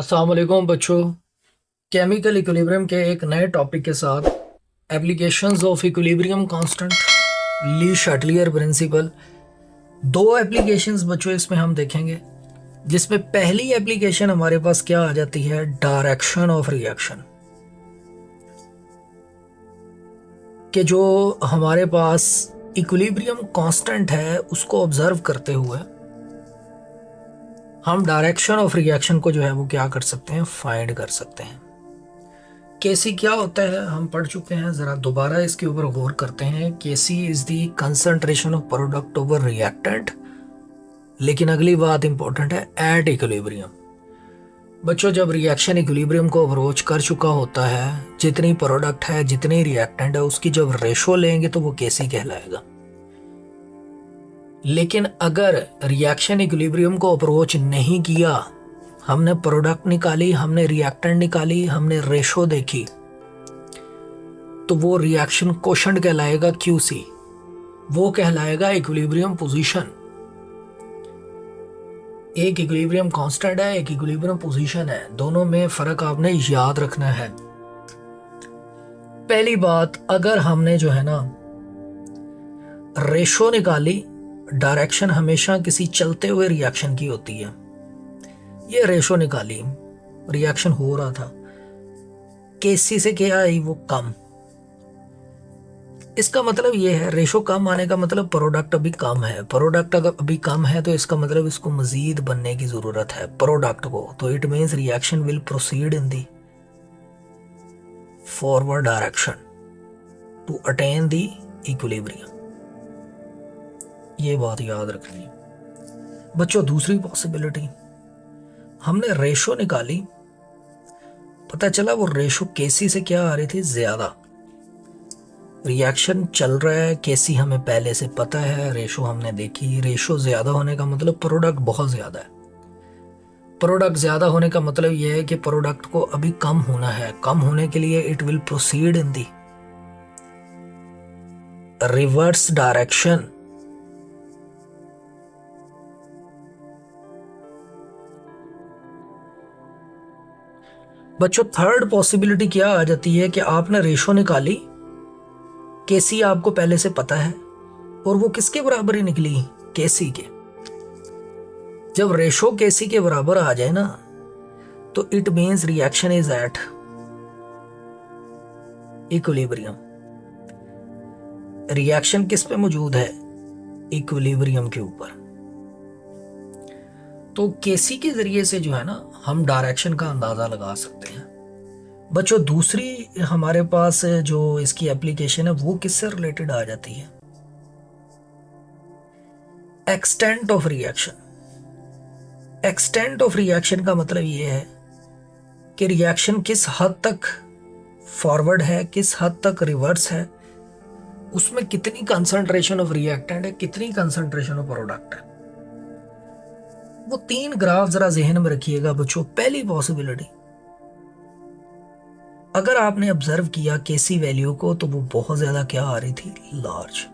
अस्सलाम वालेकुम बच्चों। केमिकल इक्विलिब्रियम के एक नए टॉपिक के साथ applications of equilibrium constant, Le Chatelier principle. दो एप्लीकेशंस बच्चों इसमें हम देखेंगे, जिसमें पहली एप्लीकेशन हमारे पास क्या आ जाती है, डायरेक्शन ऑफ रिएक्शन। कि जो हमारे पास इक्विलिब्रियम कांस्टेंट है उसको ऑब्जर्व करते हुए हम डायरेक्शन ऑफ रिएक्शन को जो है वो क्या कर सकते हैं, फाइंड कर सकते हैं। केसी क्या होता है हम पढ़ चुके हैं, जरा दोबारा इसके ऊपर गौर करते हैं। KC is the concentration of product over reactant, लेकिन अगली बात इंपॉर्टेंट है, एट इक्विलिब्रियम। बच्चों जब रिएक्शन इक्विलिब्रियम को अप्रोच कर चुका होता है, जितनी प्रोडक्ट है जितनी रिएक्टेंट है उसकी जब रेशो लेंगे तो वो केसी कहलाएगा। लेकिन अगर रिएक्शन इक्विलिब्रियम को अप्रोच नहीं किया, हमने प्रोडक्ट निकाली, हमने रिएक्टेंट निकाली, हमने रेशो देखी, तो वो रिएक्शन कोशेंट कहलाएगा क्यूसी। वो कहलाएगा इक्विलिब्रियम पोजीशन। एक इक्विलिब्रियम कांस्टेंट है, एक इक्विलिब्रियम पोजीशन है, दोनों में फर्क आपने याद रखना है। पहली बात, अगर हमने जो है ना रेशो निकाली, डायरेक्शन हमेशा किसी चलते हुए रिएक्शन की होती है। ये रेशो निकाली, रिएक्शन हो रहा था, केसी से क्या आई, वो कम। इसका मतलब ये है, रेशो कम आने का मतलब प्रोडक्ट अभी कम है। प्रोडक्ट अगर अभी कम है तो इसका मतलब इसको मजीद बनने की जरूरत है प्रोडक्ट को। तो it means reaction will proceed in the forward direction to attain the equilibrium. ये बात याद रखनी है बच्चों। दूसरी पॉसिबिलिटी, हमने रेशो निकाली, पता चला वो रेशो केसी से क्या आ रही थी, ज्यादा। रिएक्शन चल रहा है, केसी हमें पहले से पता है, रेशो हमने देखी, रेशो ज्यादा होने का मतलब प्रोडक्ट बहुत ज्यादा है। प्रोडक्ट ज्यादा होने का मतलब यह है कि प्रोडक्ट को अभी कम होना है। कम होने के लिए it will proceed in the reverse direction. बच्चों थर्ड पॉसिबिलिटी क्या आ जाती है कि आपने रेशो निकाली, केसी आपको पहले से पता है, और वो किसके बराबर ही निकली, केसी के। जब रेशो केसी के बराबर आ जाए ना, तो it means reaction is at equilibrium. Reaction किस पे मौजूद है, इक्विलिब्रियम के ऊपर। तो केसी के जरिए से जो है ना हम डायरेक्शन का अंदाजा लगा सकते हैं। बच्चों दूसरी हमारे पास जो इसकी एप्लीकेशन है वो किससे रिलेटेड आ जाती है, extent of reaction. Extent of reaction का मतलब ये है कि रिएक्शन किस हद तक फॉरवर्ड है, किस हद तक रिवर्स है, उसमें कितनी कंसंट्रेशन ऑफ रिएक्टेंट है, कितनी कंसंट्रेशन ऑफ प्रोडक्ट है। वो तीन ग्राफ जरा जहन में रखिएगा बच्चों। पहली पॉसिबिलिटी, अगर आपने ऑब्जर्व किया केसी वैल्यू को, तो वो बहुत ज्यादा क्या आ रही थी, लार्ज।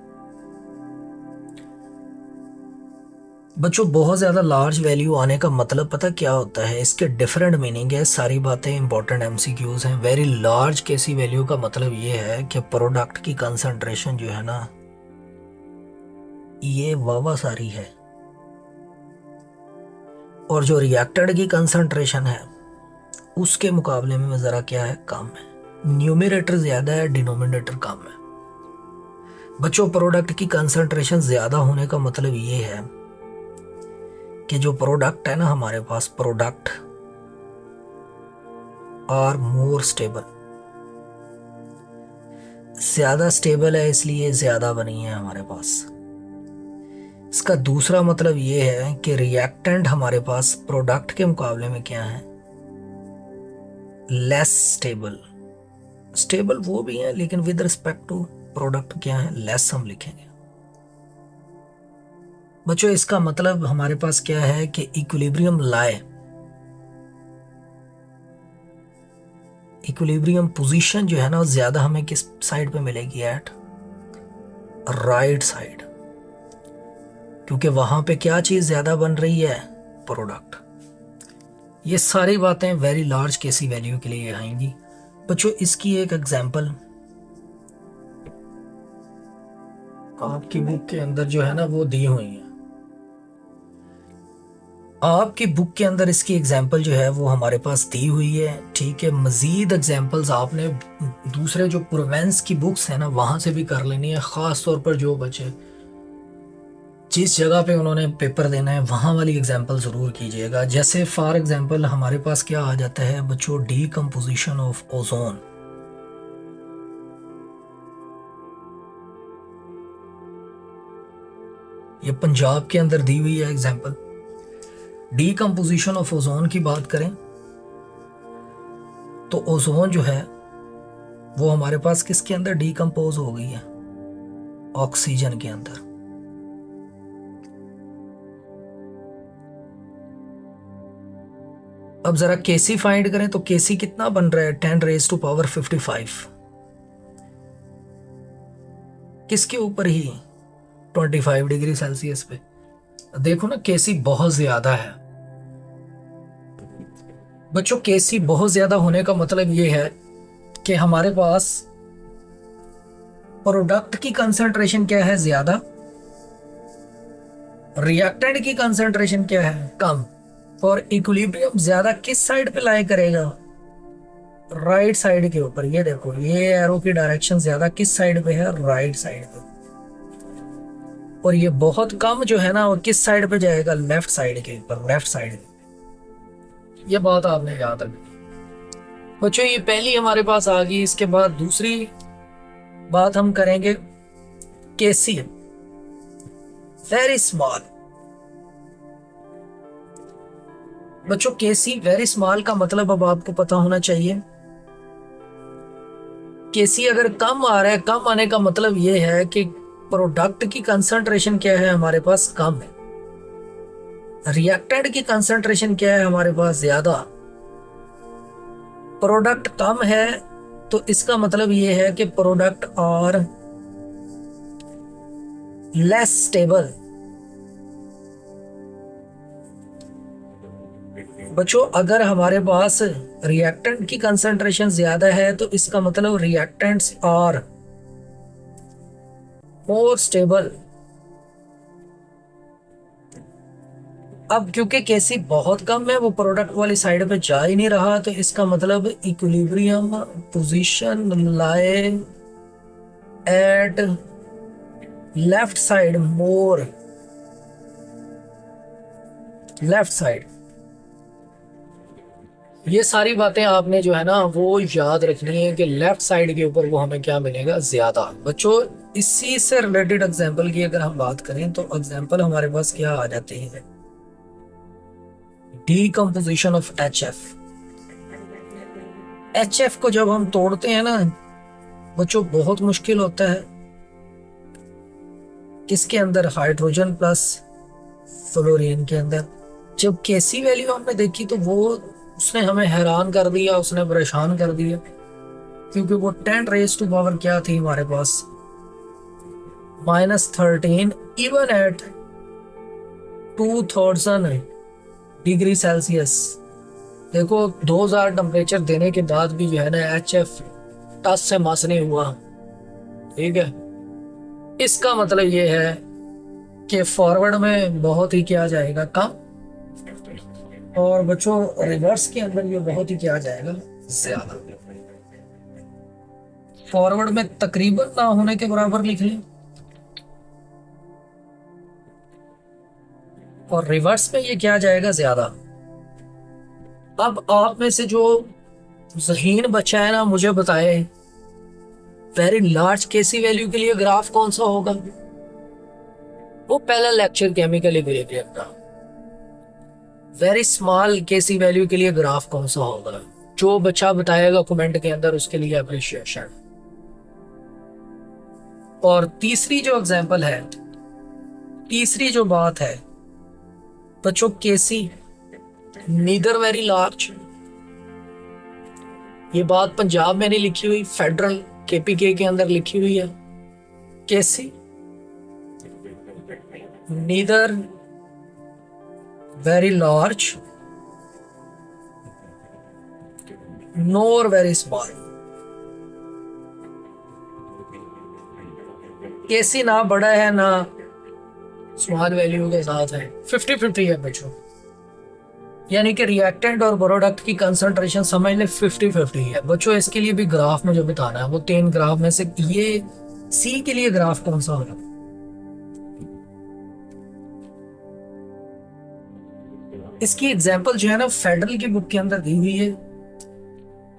बच्चों बहुत ज्यादा लार्ज वैल्यू आने का मतलब पता क्या होता है, इसके डिफरेंट मीनिंग है। सारी बातें इंपॉर्टेंट एमसीक्यूज हैं। वेरी लार्ज केसी वैल्यू का मतलब ये है कि प्रोडक्ट की कंसंट्रेशन जो है ना ये वावा सारी है, और जो रिएक्टेंट की कंसंट्रेशन है उसके मुकाबले में जरा क्या है, कम है। न्यूमरेटर ज्यादा है, डिनोमिनेटर कम है। बच्चों प्रोडक्ट की कंसंट्रेशन ज्यादा होने का मतलब ये है कि जो प्रोडक्ट है ना हमारे पास, प्रोडक्ट आर मोर स्टेबल। ज्यादा स्टेबल है इसलिए ज्यादा बनी है हमारे पास। इसका दूसरा मतलब ये है कि रिएक्टेंट हमारे पास प्रोडक्ट के मुकाबले में क्या है, लेस स्टेबल। स्टेबल वो भी है लेकिन विद रिस्पेक्ट टू प्रोडक्ट क्या है, लेस हम लिखेंगे। बच्चों इसका मतलब हमारे पास क्या है कि इक्विलिब्रियम लाए, इक्विलिब्रियम पोजीशन जो है ना ज्यादा हमें किस साइड पे मिलेगी, एट राइट साइड। क्योंकि वहां पे क्या चीज ज्यादा बन रही है, प्रोडक्ट। ये सारी बातें वेरी लार्ज केसी वैल्यू के लिए आएंगी। बच्चों इसकी एक एग्जांपल आपकी बुक के अंदर जो है ना वो दी हुई है। आपकी बुक के अंदर इसकी एग्जांपल जो है वो हमारे पास दी हुई है, ठीक है। मजीद एग्जांपल्स आपने दूसरे जो प्रोवेंस की बुक्स है ना वहां से भी कर लेनी है, खास तौर पर जो बच्चे जिस जगह पे उन्होंने पेपर देना है वहां वाली एग्जांपल जरूर कीजिएगा। जैसे फॉर एग्जांपल हमारे पास क्या आ जाता है बच्चों, डीकम्पोजिशन ऑफ ओजोन। ये पंजाब के अंदर दी हुई है एग्जांपल। डीकम्पोजिशन ऑफ ओजोन की बात करें तो ओजोन जो है वो हमारे पास किसके अंदर डीकम्पोज हो गई है, ऑक्सीजन के अंदर। अब जरा केसी फाइंड करें तो केसी कितना बन रहा है, 10⁻55 किसके ऊपर ही, 25 डिग्री सेल्सियस पे। देखो ना केसी बहुत ज्यादा है बच्चों। केसी बहुत ज्यादा होने का मतलब ये है कि हमारे पास प्रोडक्ट की कंसंट्रेशन क्या है, ज्यादा, रिएक्टेंट की कंसंट्रेशन क्या है, कम। और इक्विलिब्रियम ज्यादा किस साइड पे लाई करेगा, राइट साइड के ऊपर। ये देखो ये एरो की डायरेक्शन ज्यादा किस साइड पे है, राइट साइड पे। और ये बहुत कम जो है ना वो किस साइड पे जाएगा, लेफ्ट साइड के ऊपर, लेफ्ट साइड पे। ये बात आपने याद रखनी बच्चों। ये पहली हमारे पास आ गई। इसके बाद दूसरी बात हम करेंगे केसी, वेरी स्मॉल। बच्चों केसी वेरी स्मॉल का मतलब अब आपको पता होना चाहिए। केसी अगर कम आ रहा है, कम आने का मतलब यह है कि प्रोडक्ट की कंसंट्रेशन क्या है हमारे पास, कम है। रिएक्टेंट की कंसंट्रेशन क्या है हमारे पास, ज्यादा। प्रोडक्ट कम है तो इसका मतलब यह है कि प्रोडक्ट आर लेस स्टेबल। बच्चों अगर हमारे पास रिएक्टेंट की कंसंट्रेशन ज्यादा है तो इसका मतलब रिएक्टेंट्स आर मोर स्टेबल। अब क्योंकि केसी बहुत कम है, वो प्रोडक्ट वाली साइड पे जा ही नहीं रहा, तो इसका मतलब equilibrium position lie at left side, more left side. ये सारी बातें आपने जो है ना वो याद रखनी है कि लेफ्ट साइड के ऊपर वो हमें क्या मिलेगा, ज्यादा। बच्चों इसी से रिलेटेड एग्जांपल की अगर हम बात करें तो एग्जांपल हमारे पास क्या आ जाती है, डीकम्पोजिशन ऑफ HF। HF को जब हम तोड़ते हैं ना बच्चों बहुत मुश्किल होता है। किसके अंदर, हाइड्रोजन प्लस फ्लोरीन के अंदर। जब केसी वैल्यू हमने देखी तो वो उसने हमें हैरान कर दिया, उसने परेशान कर दिया, क्योंकि वो 10⁻⁻ क्या थी हमारे पास, -13 इवन एट 2000 डिग्री सेल्सियस। देखो 2000 टेम्परेचर देने के बाद भी जो है ना HF टस से मस नहीं हुआ, ठीक है। इसका मतलब ये है कि फॉरवर्ड में बहुत ही क्या जाएगा, कम। और बच्चों रिवर्स के अंदर ये बहुत ही क्या जाएगा, ज्यादा। फॉरवर्ड में तकरीबन ना होने के बराबर लिख लें और रिवर्स में ये क्या जाएगा, ज्यादा। अब आप में से जो ज़हीन बच्चा है ना मुझे बताए वेरी लार्ज केसी वैल्यू के लिए ग्राफ कौन सा होगा। वो पहला लेक्चर केमिकल इक्विलिब्रियम का। वेरी स्मॉल केसी वैल्यू के लिए ग्राफ कौन सा होगा, जो बच्चा बताएगा कमेंट के अंदर उसके लिए अप्रिशिएशन। और तीसरी जो एग्जांपल है, तीसरी जो बात है बच्चों, केसी नीदर वेरी लार्ज। ये बात पंजाब में नहीं लिखी हुई, फेडरल KPK के अंदर लिखी हुई है। केसी नीदर very large नोर वेरी स्मॉल। केसी ना बड़ा है ना स्मॉल वैल्यू के साथ है, 50-50 है बच्चों। यानी कि रिएक्टेंट और प्रोडक्ट की कंसंट्रेशन समझ ले 50-50 है बच्चों। इसके लिए भी ग्राफ मुझे बताना है, वो 3 ग्राफ में से ये सी के लिए ग्राफ कौन सा होगा। इसकी एग्जांपल जो है ना फेडरल की बुक के अंदर दी हुई है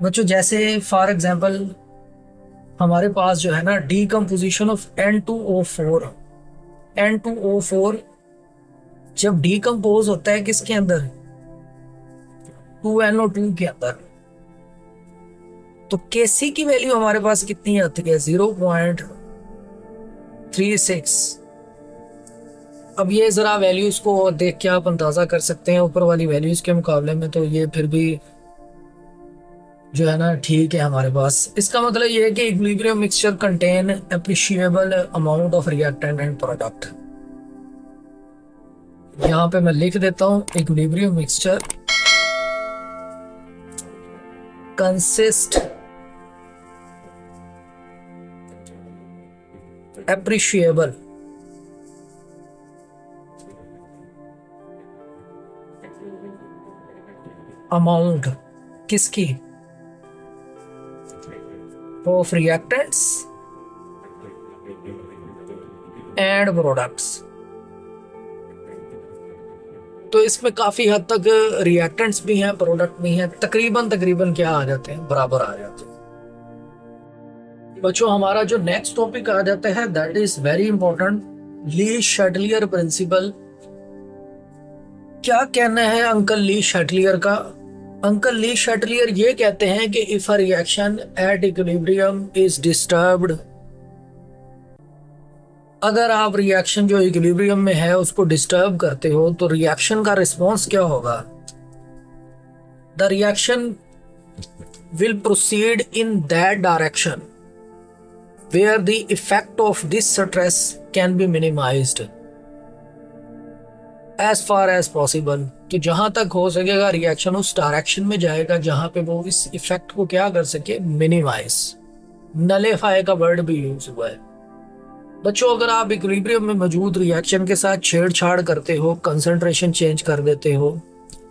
बच्चों। जैसे फॉर एग्जांपल हमारे पास जो है ना डीकम्पोजिशन ऑफ N2O4। N2O4 जब डीकम्पोज होता है किसके अंदर, 2NO2 के अंदर, तो Kc की वैल्यू हमारे पास कितनी आती है, 0.36। अब ये जरा वैल्यूज को देख के आप अंदाजा कर सकते हैं ऊपर वाली वैल्यूज के मुकाबले में, तो ये फिर भी जो है ना ठीक है हमारे पास। इसका मतलब ये है कि equilibrium mixture contain appreciable amount of reactant and product. यहां पे मैं लिख देता हूं equilibrium mixture consist appreciable amount किसकी, ऑफ रिएक्टेंट्स एंड प्रोडक्ट्स। तो इसमें काफी हद तक रिएक्टेंट्स भी हैं प्रोडक्ट भी हैं, तकरीबन क्या आ जाते हैं, बराबर आ जाते हैं बच्चों। हमारा जो नेक्स्ट टॉपिक आ जाता है that is very important, Le Chatelier principle. क्या कहना है अंकल ली शैटलियर का। अंकल ली शैटलियर ये कहते हैं कि if a reaction at equilibrium is disturbed, अगर आप रिएक्शन जो इक्विलिब्रियम में है उसको डिस्टर्ब करते हो तो रिएक्शन का रिस्पॉन्स क्या होगा। The reaction will proceed in that direction where the effect of this stress can be minimised as far as possible. तो जहां तक हो सकेगा रिएक्शन उस डायरेक्शन में जाएगा जहां पे वो इस इफेक्ट को क्या कर सके, मिनिमाइज। नलेफाई का वर्ड भी यूज हुआ है बच्चों। अगर आप इक्विलिब्रियम में मौजूद रिएक्शन के साथ छेड़छाड़ करते हो, कंसंट्रेशन चेंज कर देते हो,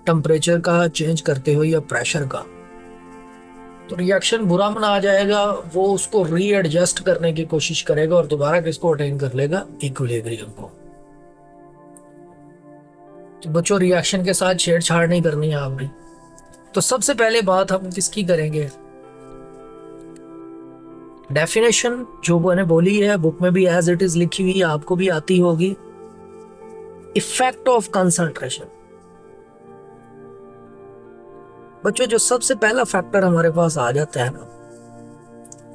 टेम्परेचर का चेंज करते हो या प्रेशर का, तो रिएक्शन बुरा मना आ जाएगा। वो उसको रीएडजस्ट करने की कोशिश करेगा और दोबारा किसको अटेन कर लेगा, इक्विलिब्रियम को। तो बच्चों रिएक्शन के साथ छेड़छाड़ नहीं करनी है आपने। तो सबसे पहले बात हम किसकी करेंगे, डेफिनेशन जो मैंने बोली है बुक में भी एज इट इज लिखी हुई, आपको भी आती होगी। इफेक्ट ऑफ कंसंट्रेशन बच्चों, जो सबसे पहला फैक्टर हमारे पास आ जाता है ना,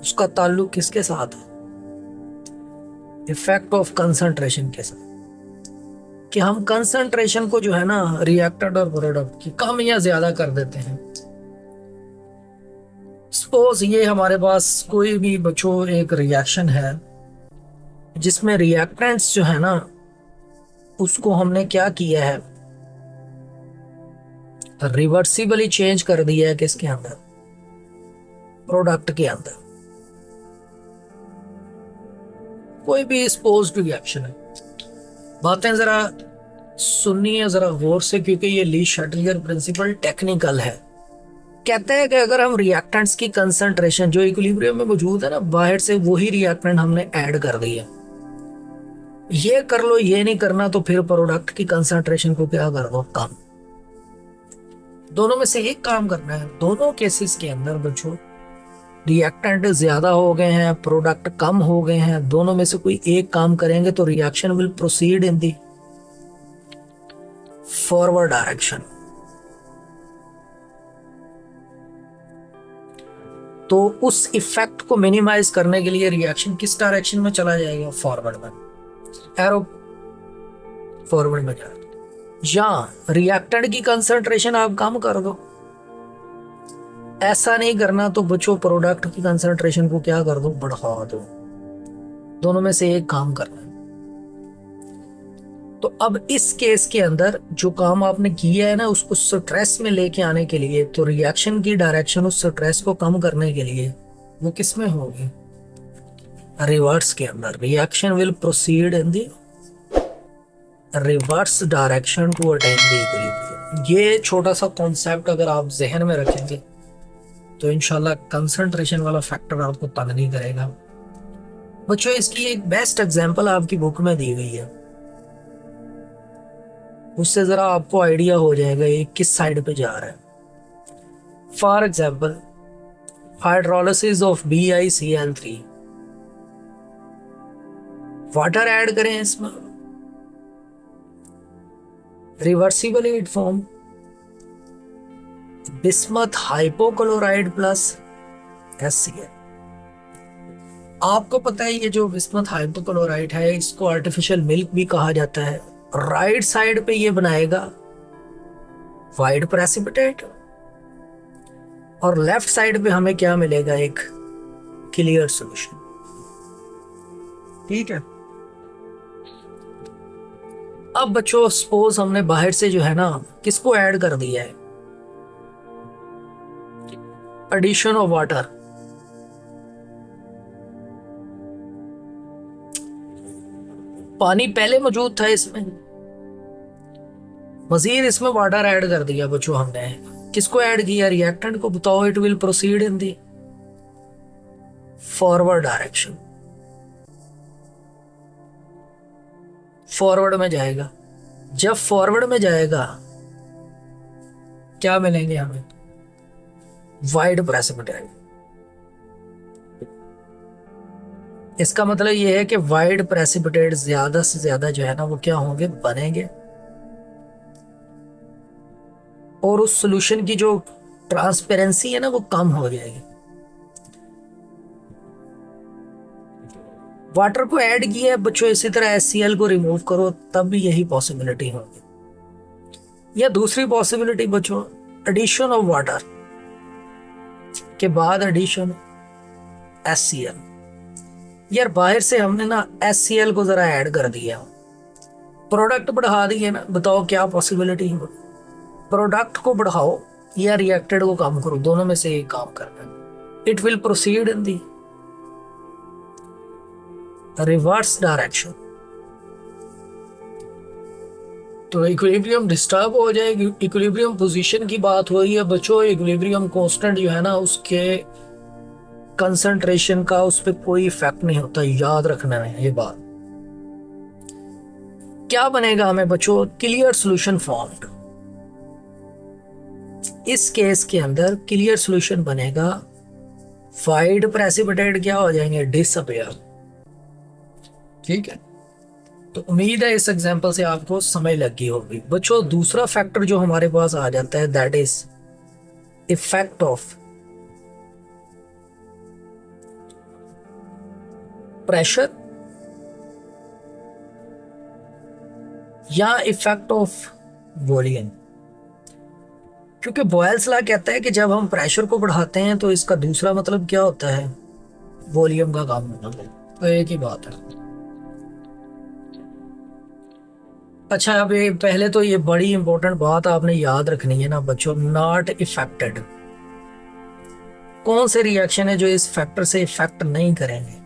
उसका ताल्लुक किसके साथ है, इफेक्ट ऑफ कंसंट्रेशन के साथ। कि हम कंसंट्रेशन को जो है ना रिएक्टेंट और प्रोडक्ट की कम या ज्यादा कर देते हैं। सपोज ये हमारे पास कोई भी बच्चों एक रिएक्शन है जिसमें रिएक्टेंट्स जो है ना उसको हमने क्या किया है, रिवर्सिबली चेंज कर दिया है किसके अंदर, प्रोडक्ट के अंदर। कोई भी सपोज रिएक्शन है, बातें जरा सुनिए जरा गौर से, क्योंकि ये ली शैटलियर प्रिंसिपल टेक्निकल है। कहते हैं कि अगर हम रिएक्टेंट्स की कंसंट्रेशन जो इक्विलिब्रियम में मौजूद है ना, बाहर से वही रिएक्टेंट हमने ऐड कर दिया, ये कर लो ये नहीं करना, तो फिर प्रोडक्ट की कंसंट्रेशन को क्या कर दो, कम। दोनों में से एक काम करना है। दोनों केसेस के अंदर बच्चों रिएक्टेंट ज्यादा हो गए हैं, प्रोडक्ट कम हो गए हैं, दोनों में से कोई एक काम करेंगे तो reaction will proceed in the forward direction. तो उस इफेक्ट को मिनिमाइज करने के लिए रिएक्शन किस डायरेक्शन में चला जाएगा, फॉरवर्ड में, एरो फॉरवर्ड में जाएगा। या रिएक्टेंट की कंसंट्रेशन आप कम कर दो, ऐसा नहीं करना तो बच्चों प्रोडक्ट की कंसंट्रेशन को क्या कर दो, बढ़ा दो। दोनों में से एक काम करना है। तो अब इस केस के अंदर जो काम आपने किया है ना, उसको स्ट्रेस में लेके आने के लिए, तो रिएक्शन की डायरेक्शन उस स्ट्रेस को कम करने के लिए वो किस में होगी? रिवर्स के अंदर। Reaction will proceed in the reverse direction to attain the equilibrium. ये छोटा सा कॉन्सेप्ट अगर आप जहन में रखेंगे तो इंशाल्लाह कंसंट्रेशन वाला फैक्टर आपको तंग नहीं करेगा। बच्चों, इसकी एक बेस्ट एग्जांपल आपकी बुक में दी गई है, उससे जरा आपको आइडिया हो जाएगा ये किस साइड पे जा रहा है। For example, hydrolysis of BiCl3, water add करें इसमें, reversible heat form, bismuth hypochloride plus HCl। आपको पता है ये जो बिस्मथ हाइपोक्लोराइड है, इसको आर्टिफिशियल मिल्क भी कहा जाता है। राइट साइड पे ये बनाएगा वाइट प्रेसिपिटेट, और लेफ्ट साइड पे हमें क्या मिलेगा? एक क्लियर सॉल्यूशन। ठीक है। अब बच्चों, सपोज हमने बाहर से जो है ना, किसको ऐड कर दिया है? Addition of water. पानी पहले मौजूद था इसमें, मजीद इसमें वाटर ऐड कर दिया बच्चों हमने। किसको ऐड किया? रिएक्टेंट को। बताओ, it will proceed in the forward direction. Forward में जाएगा। जब फॉरवर्ड में जाएगा क्या मिलेंगे हमें? Wide precipitate. इसका मतलब यह है कि वाइड प्रेसिपिटेट ज्यादा से ज्यादा जो है ना, वो क्या होंगे? बनेंगे। और उस सॉल्यूशन की जो ट्रांसपेरेंसी है ना, वो कम हो जाएगी। वाटर को ऐड किया है बच्चों, इसी तरह HCl को रिमूव करो, तब भी यही पॉसिबिलिटी होगी। या दूसरी पॉसिबिलिटी बच्चों, एडिशन ऑफ वाटर के बाद एडिशन HCl। यार बाहर से हमने ना HCl को जरा ऐड कर दिया, प्रोडक्ट बढ़ा दिए ना। बताओ क्या पॉसिबिलिटी है? प्रोडक्ट को बढ़ाओ या रिएक्टेड को कम करो, दोनों में से एक काम करना है। It will proceed in the reverse direction. तो इक्विलिब्रियम डिस्टर्ब हो जाएगी। इक्विलिब्रियम पोजीशन की बात हो रही है बच्चों। इक्विलिब्रियम कांस्टेंट जो है ना, उसके कंसंट्रेशन का उस पर कोई इफेक्ट नहीं होता, याद रखना है ये बात। क्या बनेगा हमें बच्चों? Clear solution formed. इस केस के अंदर क्लियर सॉल्यूशन बनेगा, वाइड प्रेसिपिटेट क्या हो जाएंगे? डिसअपियर। ठीक है। तो उम्मीद है इस एग्जांपल से आपको समझ लग गई होगी बच्चों। दूसरा फैक्टर जो हमारे पास आ जाता है, that is effect of pressure या इफेक्ट ऑफ वॉल्यूम। क्योंकि बॉयल्स लॉ कहता है कि जब हम प्रेशर को बढ़ाते हैं तो इसका दूसरा मतलब क्या होता है? वॉल्यूम का काम होना। तो एक ही बात है। अच्छा, अब ये पहले तो ये बड़ी इंपॉर्टेंट बात आपने याद रखनी है ना बच्चों, नॉट इफेक्टेड। कौन से रिएक्शन है जो इस फैक्टर से इफेक्ट नहीं करेंगे?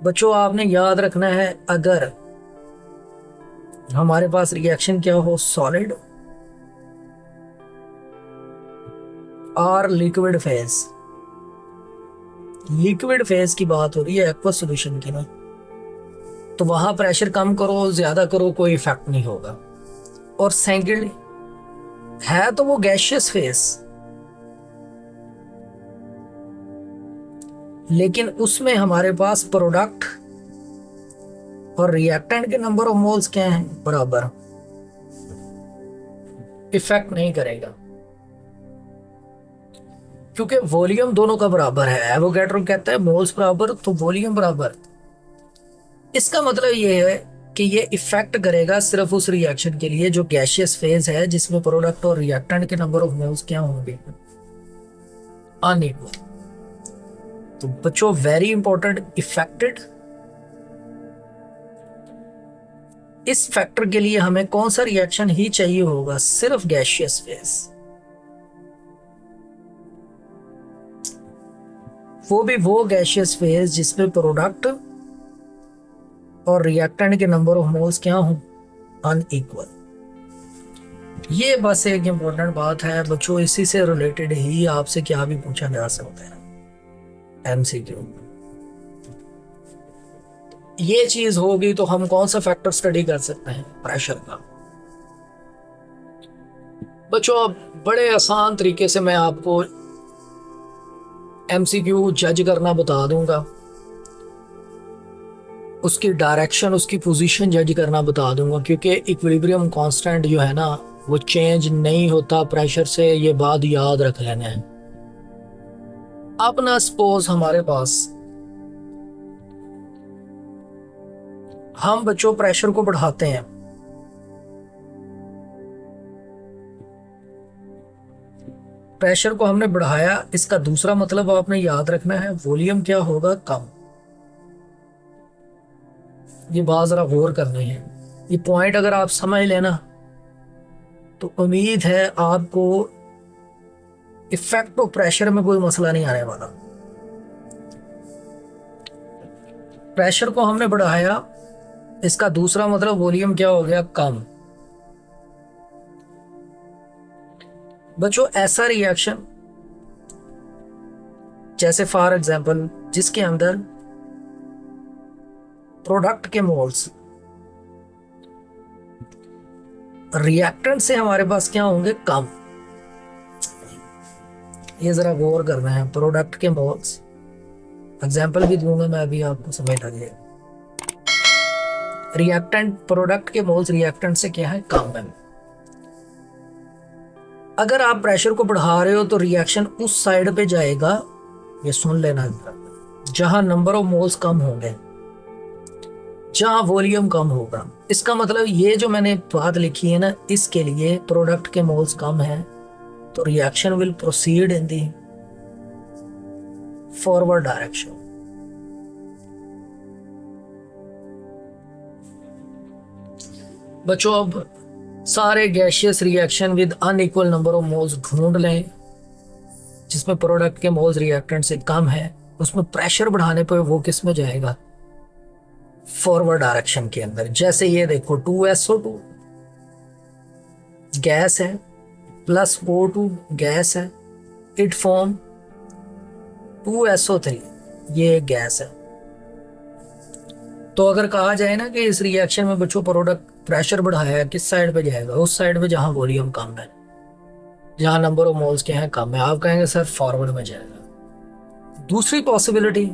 बच्चों आपने याद रखना है, अगर हमारे पास रिएक्शन क्या हो, सॉलिड और लिक्विड फेज। लिक्विड फेज की बात हो रही है, एक्वस सॉल्यूशन की ना, तो वहां प्रेशर कम करो ज्यादा करो कोई इफेक्ट नहीं होगा। और सेकेंड है तो वो गैशियस फेज, लेकिन उसमें हमारे पास प्रोडक्ट और रिएक्टेंट के नंबर ऑफ मोल्स क्या हैं? बराबर, इफेक्ट नहीं करेगा क्योंकि वॉल्यूम दोनों का बराबर है। एवोगैड्रो कहता है मोल्स बराबर तो वॉल्यूम बराबर। इसका मतलब ये है कि ये इफेक्ट करेगा सिर्फ उस रिएक्शन के लिए जो गैशियस फेज है, जिसमें प्रोडक्ट और रिएक्टेंट के नंबर ऑफ मोल्स क्या होंगे? अनइक्वल। तो बच्चों वेरी इंपॉर्टेंट, इफेक्टेड इस फैक्टर के लिए हमें कौन सा रिएक्शन ही चाहिए होगा? सिर्फ गैसियस फेज, वो भी वो गैसियस फेज जिसमें प्रोडक्ट और रिएक्टेंट के नंबर ऑफ मोल्स क्या हों? अनइक्वल। ये बस एक इंपॉर्टेंट बात है बच्चों, इसी से रिलेटेड ही आपसे क्या भी पूछा जा सकता है एमसीक्यू। ये चीज होगी तो हम कौन सा फैक्टर स्टडी कर सकते हैं? प्रेशर का। बच्चों अब बड़े आसान तरीके से मैं आपको एमसीक्यू जज करना बता दूंगा, उसकी डायरेक्शन, उसकी पोजीशन जज करना बता दूंगा, क्योंकि इक्विलिब्रियम कांस्टेंट जो है ना वो चेंज नहीं होता प्रेशर से, ये बात याद रख लेना है। अब ना सपोज हमारे पास हम बच्चों प्रेशर को बढ़ाते हैं, प्रेशर को हमने बढ़ाया, इसका दूसरा मतलब आपने याद रखना है वॉल्यूम क्या होगा? कम। ये बात जरा गौर करनी है, ये पॉइंट अगर आप समझ लेना तो उम्मीद है आपको इफेक्ट ऑफ प्रेशर में कोई मसला नहीं आने वाला। प्रेशर को हमने बढ़ाया, इसका दूसरा मतलब वॉल्यूम क्या हो गया? कम। बच्चों ऐसा रिएक्शन जैसे फॉर एग्जांपल जिसके अंदर प्रोडक्ट के मोल्स रिएक्टेंट से हमारे पास क्या होंगे? कम। ये जरा गौर करना है। प्रोडक्ट के मोल्स, एग्जांपल भी दूंगा मैं अभी, आपको समझ लगे। रिएक्टेंट, प्रोडक्ट के मोल्स रिएक्टेंट से क्या है? कम है। अगर आप प्रेशर को बढ़ा रहे हो तो रिएक्शन उस साइड पे जाएगा, ये सुन लेना, जहां नंबर ऑफ मोल्स कम होंगे, जहां वॉल्यूम कम होगा। इसका मतलब ये जो मैंने बात लिखी है ना, इसके लिए प्रोडक्ट के मोल्स कम है तो reaction will proceed in the forward direction. बच्चों अब सारे gaseous reaction with unequal number of moles ढूंढ लें जिसमें प्रोडक्ट के मोल्स रिएक्टेंट से कम है, उसमें प्रेशर बढ़ाने पर वो किस में जाएगा? फॉरवर्ड डायरेक्शन के अंदर। जैसे ये देखो 2SO2 गैस है प्लस O2 गैस है, इट फॉर्म 2SO3, ये गैस है। तो अगर कहा जाए ना कि इस रिएक्शन में बच्चों प्रोडक्ट प्रेशर बढ़ाया है, किस साइड पे जाएगा? उस साइड पे जहां वॉल्यूम कम है, जहां नंबर ऑफ मोल्स के हैं कम है। आप कहेंगे सर फॉरवर्ड में जाएगा। दूसरी पॉसिबिलिटी,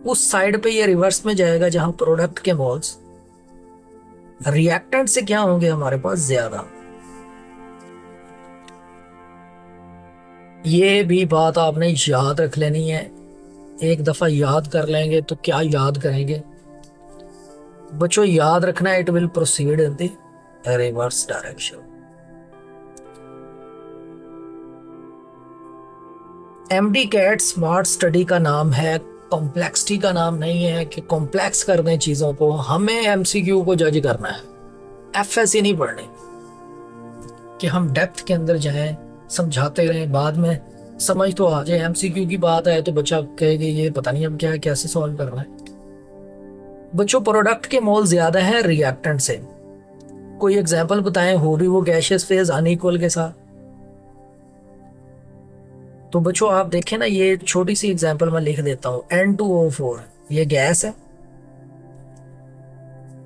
उस साइड पे ये रिवर्स में जाएगा जहां प्रोडक्ट के मोल्स रिएक्टेंट से क्या होंगे हमारे पास? ज्यादा। ये भी बात आपने याद रख लेनी है। एक दफा याद कर लेंगे तो क्या याद करेंगे बच्चों? याद रखना है, it will proceed in the reverse direction. MD CAT smart study का नाम है, कॉम्प्लेक्सिटी का नाम नहीं है कि कॉम्प्लेक्स कर दें चीजों को। हमें एमसीक्यू को जज करना है, एफएससी नहीं पढ़नी कि हम डेप्थ के अंदर जाएं, समझाते रहें, बाद में समझ तो आ जाए। एमसीक्यू की बात है तो बच्चा कहेगा ये पता नहीं अब क्या है, कैसे सॉल्व करना है। बच्चों प्रोडक्ट के मोल ज्यादा है रिएक्टेंट से, कोई एग्जांपल बताएं हो भी वो गैसियस फेज अनइक्वल के साथ। तो बच्चों आप देखें ना, ये छोटी सी एग्जांपल मैं लिख देता हूं। N2O4 ये गैस है,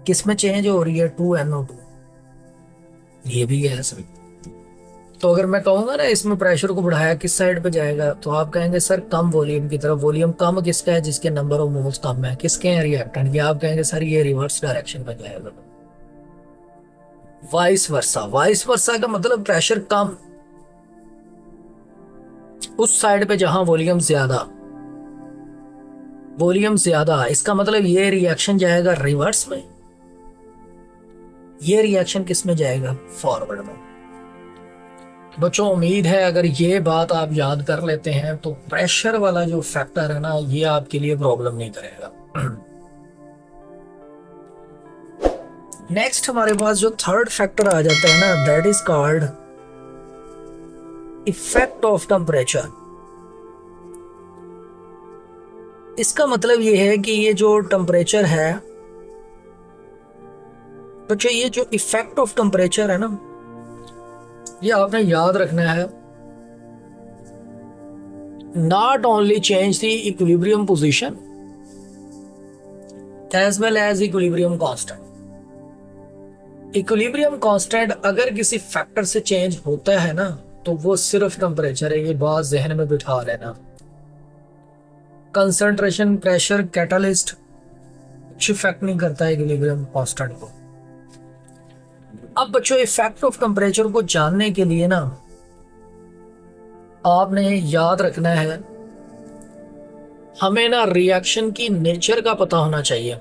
किसमें चेंज हो रही है? 2NO2, ये भी गैस है। तो अगर मैं कहूंगा ना इसमें प्रेशर को बढ़ाया किस साइड पे जाएगा, तो आप कहेंगे सर कम वॉल्यूम की तरफ। वॉल्यूम कम किसका है? जिसके नंबर ऑफ मोल्स कम है। किसके हैं? रिएक्टेंट के। आप कहेंगे सर ये रिवर्स डायरेक्शन में जाएगा। वाइस वर्सा, वाइस वर्सा का मतलब प्रेशर कम उस साइड पे जहां वॉल्यूम ज्यादा, वॉल्यूम ज्यादा, इसका मतलब ये रिएक्शन जाएगा रिवर्स में, ये रिएक्शन किस में जाएगा? फॉरवर्ड में। बच्चों उम्मीद है अगर ये बात आप याद कर लेते हैं तो प्रेशर वाला जो फैक्टर है ना, ये आपके लिए प्रॉब्लम नहीं करेगा। नेक्स्ट हमारे पास जो थर्ड फैक्टर आ जाता है ना, that is called effect of temperature. इसका मतलब ये है कि ये जो टेम्परेचर है, बच्चों ये जो इफेक्ट ऑफ टेम्परेचर है ना, ये आपने याद रखना है। Not only change the equilibrium position as well as equilibrium constant. Equilibrium constant अगर किसी फैक्टर से चेंज होता है ना, तो वो सिर्फ टेम्परेचर है, ये बात जहन में बिठा लेना। कंसंट्रेशन, प्रेशर, कैटालिस्ट कुछ इफेक्ट नहीं करता है इक्विलिब्रियम कांस्टेंट को। अब बच्चों इफेक्ट ऑफ टेम्परेचर को जानने के लिए ना आपने याद रखना है, हमें ना रिएक्शन की नेचर का पता होना चाहिए।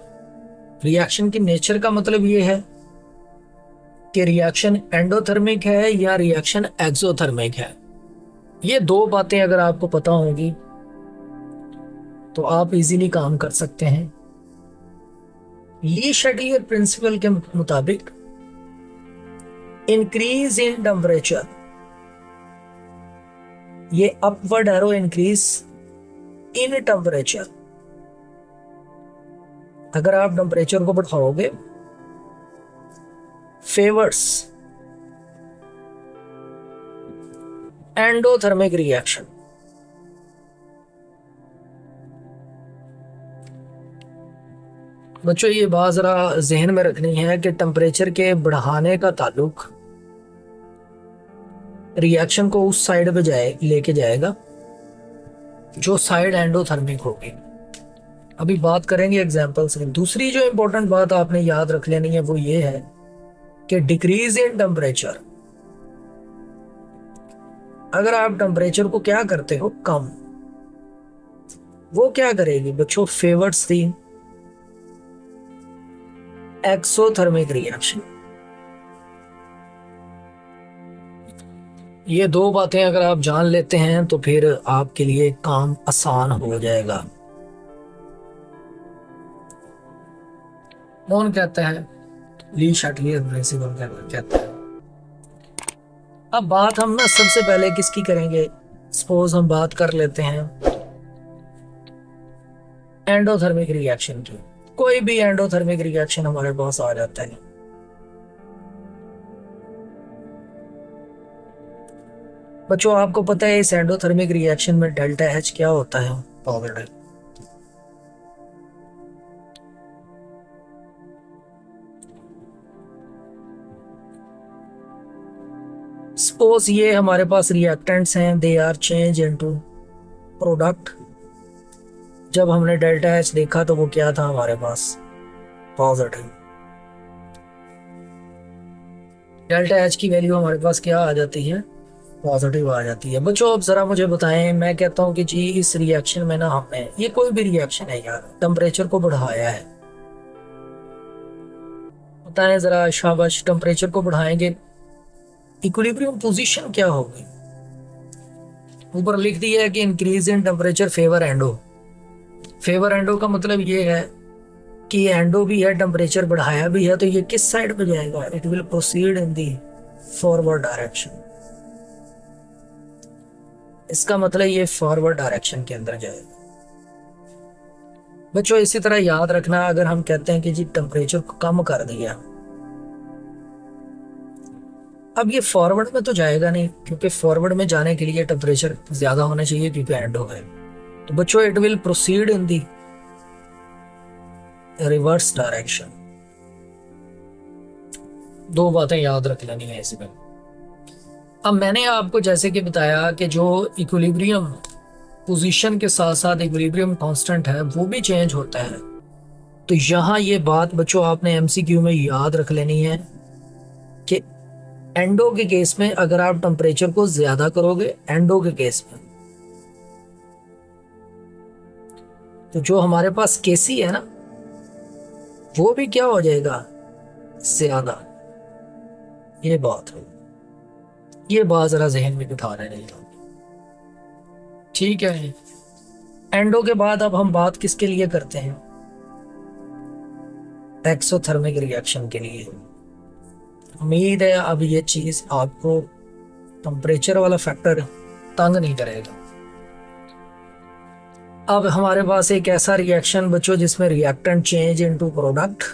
रिएक्शन की नेचर का मतलब ये है कि रिएक्शन एंडोथर्मिक है या रिएक्शन एक्सोथर्मिक है। ये दो बातें अगर आपको पता होंगी तो आप इजीली काम कर सकते हैं। ली शटियर प्रिंसिपल के मुताबिक इंक्रीज इन टेम्परेचर, ये upward arrow increase in temperature, अगर आप टेम्परेचर को बढ़ाओगे फेवर्स एंडोथर्मिक रिएक्शन। बच्चों ये बात जरा जहन में रखनी है कि टेम्परेचर के बढ़ाने का ताल्लुक रिएक्शन को उस साइड पे लेके जाएगा जो साइड एंडोथर्मिक होगी। अभी बात करेंगे एग्जांपल से। दूसरी जो इंपॉर्टेंट बात आपने याद रख लेनी है वो ये है कि डिक्रीज इन टेम्परेचर, अगर आप टेम्परेचर को क्या करते हो कम, वो क्या करेगी बच्चों, फेवर्स दी एक्सोथर्मिक रिएक्शन। ये दो बातें अगर आप जान लेते हैं तो फिर आपके लिए काम आसान हो जाएगा। कौन कहता है? ली शटियर प्रिंसिपल कहता है। अब बात हम ना सबसे पहले किसकी करेंगे, सपोज हम बात कर लेते हैं एंडोथर्मिक रिएक्शन की। कोई भी एंडोथर्मिक रिएक्शन हमारे पास आ जाता है, बच्चों आपको पता है इस एंडोथर्मिक रिएक्शन में डेल्टा एच क्या होता है, पॉजिटिव। सपोज ये हमारे पास रिएक्टेंट्स हैं, they are change into product. जब हमने डेल्टा एच देखा तो वो क्या था हमारे पास, पॉजिटिव। डेल्टा एच की वैल्यू हमारे पास क्या आ जाती है, पॉजिटिव आ जाती है। बच्चों अब जरा मुझे बताएं, मैं कहता हूं कि जी इस रिएक्शन में ना हमने, ये कोई भी रिएक्शन है यार, टेम्परेचर को बढ़ाया है, बताएं जरा शाबाश, टेम्परेचर को बढ़ाएंगे, इक्विलिब्रियम पोजीशन क्या होगी? ऊपर लिख दिया है कि increase in temperature favour endo. Favour endo का मतलब ये है कि एंडो भी है, टेम्परेचर बढ़ाया भी है, तो ये किस साइड पे जाएगा, it will proceed in the forward direction. इसका मतलब ये फॉरवर्ड डायरेक्शन के अंदर जाएगा। बच्चों इसी तरह याद रखना, अगर हम कहते हैं कि जी टेम्परेचर को कम कर दिया, अब ये फॉरवर्ड में तो जाएगा नहीं, क्योंकि फॉरवर्ड में जाने के लिए टेम्परेचर ज्यादा होना चाहिए क्योंकि एंडो है। तो बच्चों it will proceed in the reverse direction. दो बातें याद रख लेनी है इसमें। अब मैंने आपको जैसे कि बताया कि जो इक्विलिब्रियम पोजीशन के साथ साथ इक्विलिब्रियम कांस्टेंट है वो भी चेंज होता है। तो यहाँ ये बात बच्चों आपने एमसीक्यू में याद रख लेनी है कि एंडो के केस में अगर आप टेम्परेचर को ज्यादा करोगे, एंडो के केस में, तो जो हमारे पास केसी है ना वो भी क्या हो जाएगा, ज्यादा। ये बात है, ये बात जरा जहन में बिठा रहे हैं, ठीक है। एंडो के बाद अब हम बात किसके लिए करते हैं, एक्सोथर्मिक रिएक्शन के लिए। उम्मीद है अब ये चीज आपको टेम्परेचर वाला फैक्टर तंग नहीं करेगा। अब हमारे पास एक ऐसा रिएक्शन बच्चों जिसमें रिएक्टेंट चेंज इनटू प्रोडक्ट,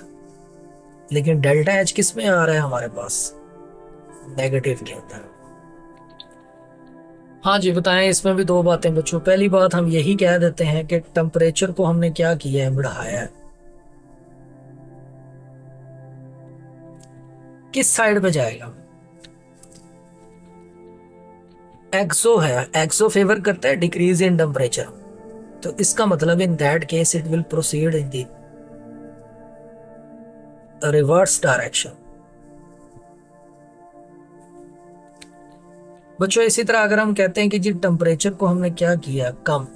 लेकिन डेल्टा एच किस में आ रहा है हमारे पास, नेगेटिव के अंदर। हाँ जी बताएं, इसमें भी दो बातें बच्चों। पहली बात हम यही कह देते हैं कि टेम्परेचर को हमने क्या किया है, बढ़ाया है। किस साइड पे जाएगा, एक्सो है, एक्सो फेवर करता है डिक्रीज इन टेम्परेचर, तो इसका मतलब in that case it will proceed in the reverse direction. बच्चों इसी तरह अगर हम कहते हैं कि जी टेम्परेचर को हमने क्या किया, कम,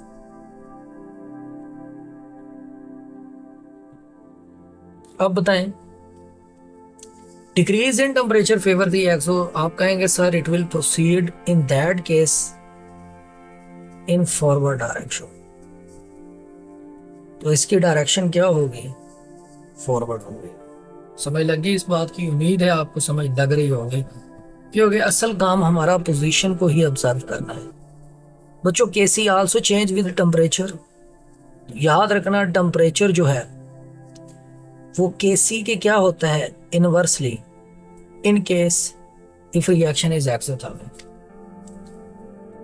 अब बताएं डिक्रीज इन टेम्परेचर फेवर दी एक्सो, आप कहेंगे sir it will proceed in that case in forward direction, तो इसकी डायरेक्शन क्या होगी, फॉरवर्ड होगी। समझ लगी इस बात की, उम्मीद है आपको समझ लग रही होगी, क्योंकि असल काम हमारा पोजीशन को ही ऑब्जर्व करना है। बच्चों केसी आल्सो चेंज विद टेम्परेचर, याद रखना टेम्परेचर जो है वो केसी के क्या होता है, inversely, in case if reaction is exothermic.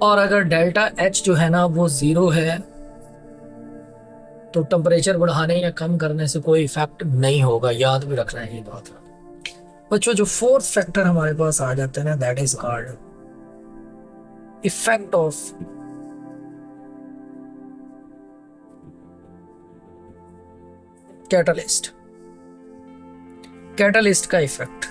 और अगर डेल्टा एच जो है ना वो 0 है तो टेम्परेचर बढ़ाने या कम करने से कोई इफेक्ट नहीं होगा, याद भी रखना है ये बात। बच्चों जो फोर्थ फैक्टर हमारे पास आ जाते हैं ना, that is called effect of catalyst. Catalyst का इफेक्ट,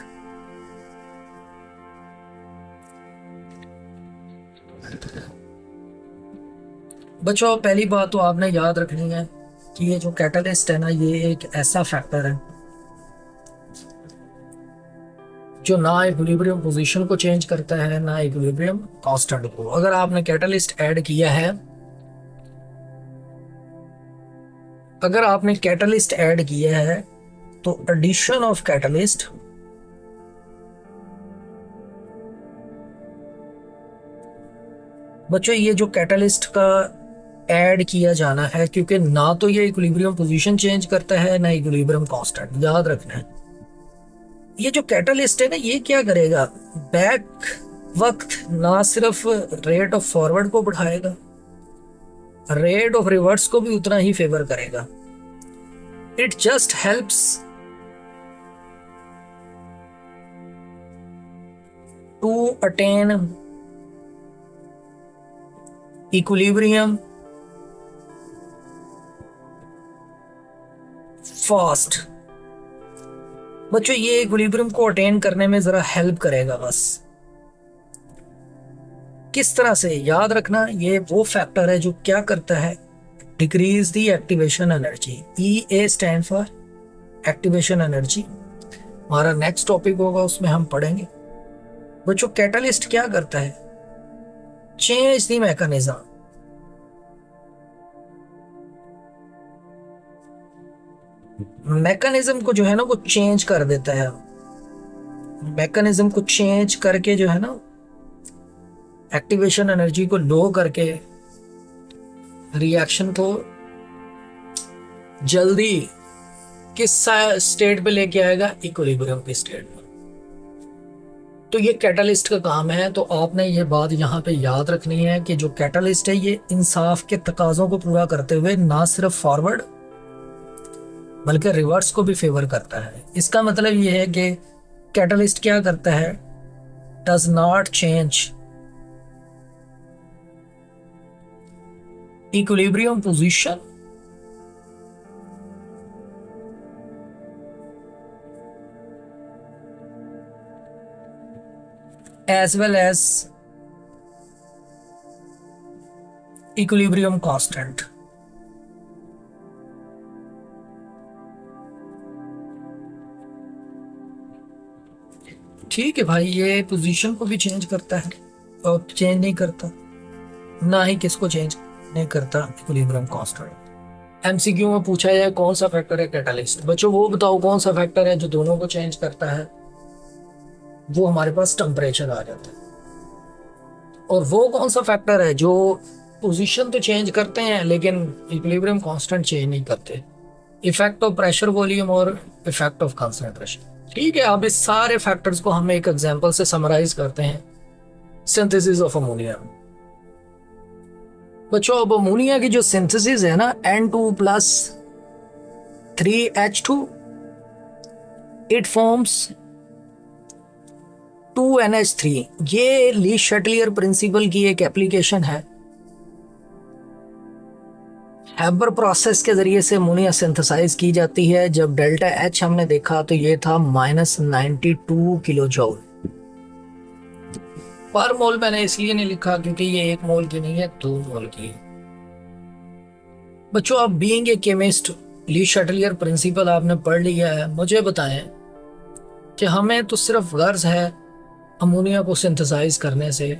बच्चों पहली बात तो आपने याद रखनी है कि ये जो कैटलिस्ट है ना, ये एक ऐसा फैक्टर है जो ना इक्विलिब्रियम पोजीशन को चेंज करता है ना इक्विलिब्रियम कांस्टेंट को। अगर आपने कैटलिस्ट ऐड किया है, अगर आपने कैटलिस्ट ऐड किया है तो एडिशन ऑफ कैटलिस्ट बच्चों, ये जो कैटलिस्ट का ऐड किया जाना है, क्योंकि ना तो ये इक्विलिब्रियम पोजीशन चेंज करता है ना इक्विलिब्रियम कांस्टेंट, याद रखना है। ये जो कैटलिस्ट है ना, ये क्या करेगा, बैक वक्त ना सिर्फ रेट ऑफ फॉरवर्ड को बढ़ाएगा, रेट ऑफ रिवर्स को भी उतना ही फेवर करेगा। It just helps to attain equilibrium fast. बच्चों ये इक्विलिब्रियम को अटेन करने में जरा हेल्प करेगा बस। किस तरह से, याद रखना ये वो फैक्टर है जो क्या करता है, decrease the activation energy. EA stand for activation energy. हमारा नेक्स्ट टॉपिक होगा, उसमें हम पढ़ेंगे बच्चों कैटलिस्ट क्या करता है, चेंज दी मैकेनिज्म। मैकेनिज्म को जो है ना वो चेंज कर देता है, मैकेनिज्म को चेंज करके जो है ना एक्टिवेशन एनर्जी को लो करके रिएक्शन को जल्दी किस स्टेट पे लेके आएगा, इक्विलिब्रियम की स्टेट में। तो ये कैटलिस्ट का काम है। तो आपने ये बात यहाँ पे याद रखनी है कि जो कैटलिस्ट है ये इंसाफ के तकाजों को पूरा करते हुए ना सिर्फ फॉरवर्ड बल्कि रिवर्स को भी फेवर करता है। इसका मतलब ये है कि कैटलिस्ट क्या करता है, does not change equilibrium position as well as equilibrium constant। ठीक है भाई, ये पोजीशन को भी चेंज करता है और चेंज नहीं करता, ना ही किसको चेंज नहीं करता, इक्विलिब्रियम कांस्टेंट। एमसीक्यू में पूछा जाए कौन सा फैक्टर है कैटालिस्ट, बच्चों वो बताओ कौन सा फैक्टर है जो दोनों को चेंज करता है, वो हमारे पास टेम्परेचर आ जाता है। और वो कौन सा फैक्टर है जो पोजीशन तो चेंज करते हैं लेकिन इक्विलिब्रियम कांस्टेंट चेंज नहीं करते, इफेक्ट ऑफ प्रेशर वॉल्यूम और इफेक्ट ऑफ कंसंट्रेशन। ठीक है, अब इस सारे फैक्टर्स को हम एक एग्जांपल से समराइज करते हैं, सिंथेसिस ऑफ अमोनिया। बच्चों अब अमोनिया की जो सिंथेसिस है ना, N2 plus 3H2, it forms 2NH3। ये ली शटलियर प्रिंसिपल की एक एप्लीकेशन है। हैबर प्रोसेस के जरिए से अमोनिया सिंथेसाइज की जाती है। जब डेल्टा H हमने देखा तो ये था -92 किलो जूल पर मोल। मैंने इसलिए नहीं लिखा क्योंकि ये 1 मोल की नहीं है, 2 मोल की है। बच्चों अब being a chemist, Le Chatelier principle आपने पढ़ लिया है। मुझे बताएं कि हमें तो सिर्फ गर्ज है अमोनिया को सिंथेसाइज करने से,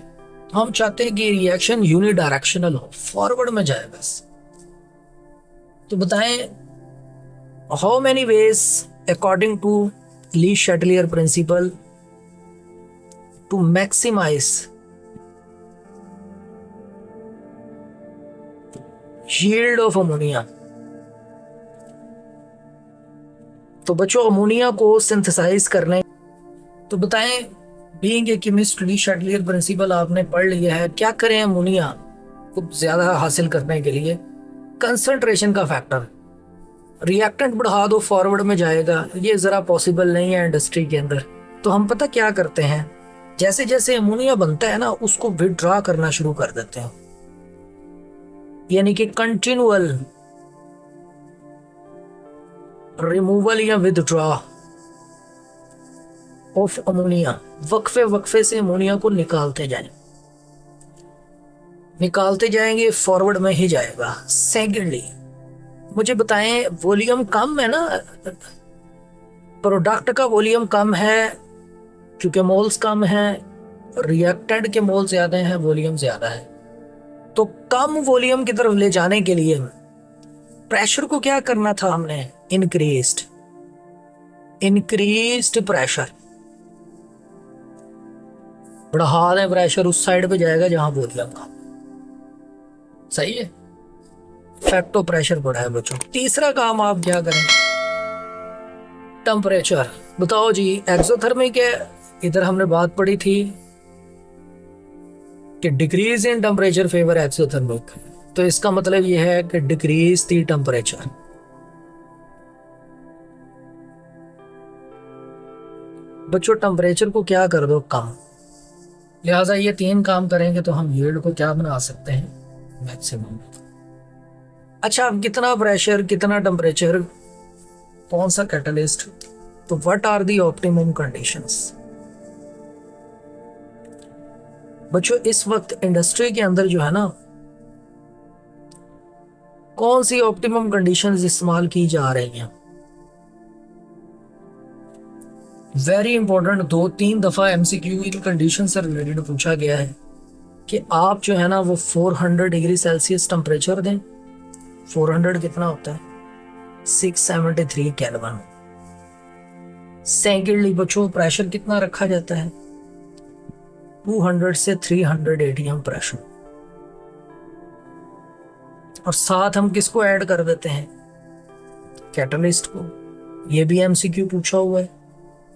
हम चाहते हैं कि रिएक्शन यूनिडायरेक्शनल हो, फॉरवर्ड में जाए बस। तो बताएं how many ways according to Le Chatelier principle to maximise yield of ammonia. तो बच्चों अमोनिया को सिंथेसाइज करने, तो बताएं being a chemist, Le Chatelier principle आपने पढ़ लिया है, क्या करें अमोनिया को ज्यादा हासिल करने के लिए? कंसंट्रेशन का फैक्टर, रिएक्टेंट बढ़ा दो फॉरवर्ड में जाएगा, ये जरा पॉसिबल नहीं है इंडस्ट्री के अंदर। तो हम पता क्या करते हैं, जैसे जैसे अमोनिया बनता है ना उसको विथड्रॉ करना शुरू कर देते हैं, यानी कि कंटिन्यूअल रिमूवल या विथड्रॉ ऑफ अमोनिया। वक्फे वक्फे से अमोनिया को निकालते जाएंगे, फॉरवर्ड में ही जाएगा। सेकेंडली मुझे बताएं, वॉल्यूम कम है ना, प्रोडक्ट का वॉल्यूम कम है क्योंकि मोल्स कम है, रिएक्टेंट के मोल ज्यादा हैं, वॉल्यूम ज्यादा है। तो कम वॉल्यूम की तरफ ले जाने के लिए प्रेशर को क्या करना था हमने? इंक्रीज्ड प्रेशर, बढ़ा दें प्रेशर, उस साइड पे जाएगा जहां वॉल्यूम कम। सही है, इफेक्ट ऑफ प्रेशर बढ़ा है बच्चों। तीसरा काम आप क्या करें? टेम्परेचर। बताओ जी, एक्सोथर्मिक है, इधर हमने बात पढ़ी थी कि decrease in temperature favour exothermic, तो इसका मतलब यह है कि डिक्रीज दी टेम्परेचर। बच्चों टेम्परेचर को क्या कर दो? कम। लिहाजा ये 3 काम करेंगे तो हम यील्ड को क्या बना सकते हैं? मैक्सिमम। अच्छा, अब कितना प्रेशर, कितना टेम्परेचर, कौन सा कैटलिस्ट, तो what are the optimum conditions? बच्चों इस वक्त इंडस्ट्री के अंदर जो है ना, कौन सी ऑप्टिमम कंडीशंस इस्तेमाल की जा रही हैं? वेरी इंपॉर्टेंट, 2-3 दफा एमसीक्यू इन कंडीशन से रिलेटेड पूछा गया है कि आप जो है ना वो 400 डिग्री सेल्सियस टेम्परेचर दें। 400 कितना होता है? 673 केल्विन। सेकेंडली बच्चों प्रेशर कितना रखा जाता है? 200 से 300 एटीएम प्रेशर। और साथ हम किसको ऐड कर देते हैं? कैटलिस्ट को। ये भी एमसीक्यू पूछा हुआ है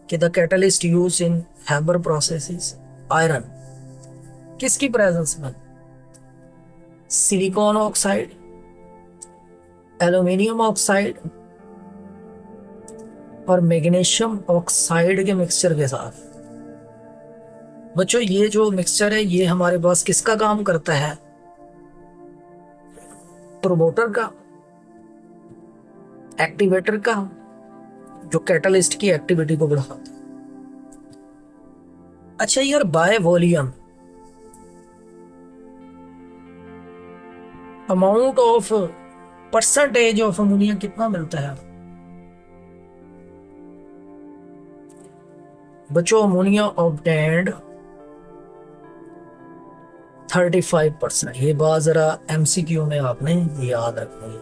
कि the catalyst use in Haber processes iron, किसकी प्रेजेंस में? सिलिकॉन ऑक्साइड, एल्यूमिनियम ऑक्साइड और मैग्नीशियम ऑक्साइड के मिक्सचर के साथ। बच्चों ये जो मिक्सचर है ये हमारे पास किसका काम करता है? प्रोमोटर का, एक्टिवेटर का, जो कैटलिस्ट की एक्टिविटी को बढ़ाता है। अच्छा यार, by volume amount of percentage of ammonia कितना मिलता है? बच्चों अमोनिया ऑब्टेन्ड 35%। ये बात जरा एमसीक्यू में आपने याद रखनी है।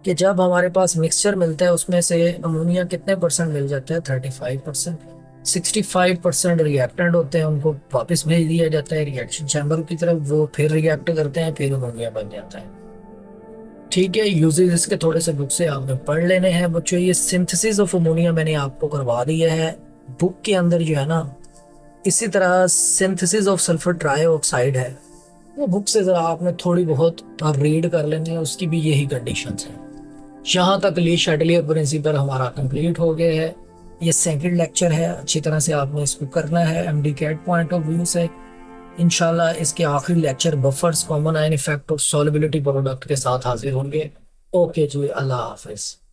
कि जब हमारे पास मिक्सचर मिलता है उसमें से अमोनिया कितने परसेंट मिल जाता है, 35%। 65% रिएक्टेंट होते हैं, उनको वापस भेज दिया जाता है रिएक्शन चैम्बर की तरफ, वो फिर रिएक्ट करते हैं, फिर अमोनिया बन जाता है। ठीक है, यूजेस इसके थोड़े से बुक से आपने पढ़ लेने हैं बच्चों। ये सिंथेसिस ऑफ अमोनिया मैंने आपको करवा दिया है बुक के अंदर जो है ना। इसी तरह सिंथेसिस ऑफ सल्फर ट्राइऑक्साइड है, वो बुक से ज़रा आपने थोड़ी बहुत रीड कर लेनी है, उसकी भी यही कंडीशंस हैं। यहाँ तक ली शैडलियर प्रिंसिपल हमारा कंप्लीट हो गया है। ये सेकंड लेक्चर है, अच्छी तरह से आपने इसको करना है MD CAT point of view से। इंशाल्लाह इसके आखिरी lecture buffers, common ion effect और सॉल्युबिलिटी प्रोडक्ट के साथ हाजिर होंगे। ओके जी, अल्लाह हाफिज़।